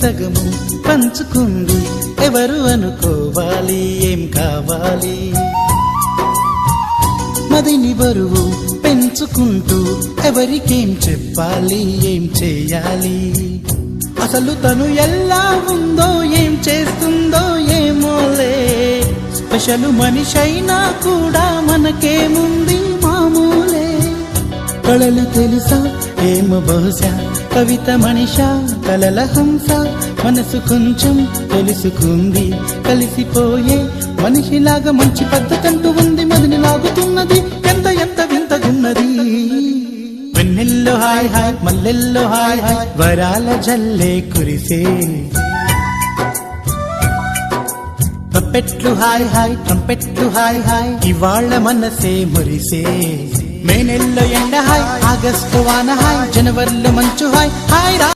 సగము పంచుకుంది ఎవరు అనుకోవాలి ఏం కావాలి మదిని బరువు పెంచుకుంటూ ఎవరికేం చెప్పాలి ఏం చేయాలి అసలు తను ఎలా ఉందో ఏం చేస్తుందో ఏమోలే స్పెషల్ మనిషైనా కూడా మనకేముంది మామూలే కళలు తెలుసా ఏమో బహుశా కవిత మనిషా కలల హంస మనసు కొంచెం తెలుసుకుంది కలిసిపోయే మనిషిలాగా మంచి పద్ధతంటూ ఉంది మదిని లాగుతున్నది ఎంత ఎంత వింతగున్నది వెన్నెల్లో హాయ్ హాయ్ మల్లెల్లో హాయ్ హాయ్ వరాల జల్లే కురిసే ట్రంపెట్లు హాయ్ హాయ్ ట్రంపెట్లు హాయ్ హాయ్ ఇవాళ మనసే మురిసే మే నెలలో ఎండ హాయ్ ఆగస్టు వాన హాయ్ జనవరిలో మంచు హాయ్ హాయ్ రా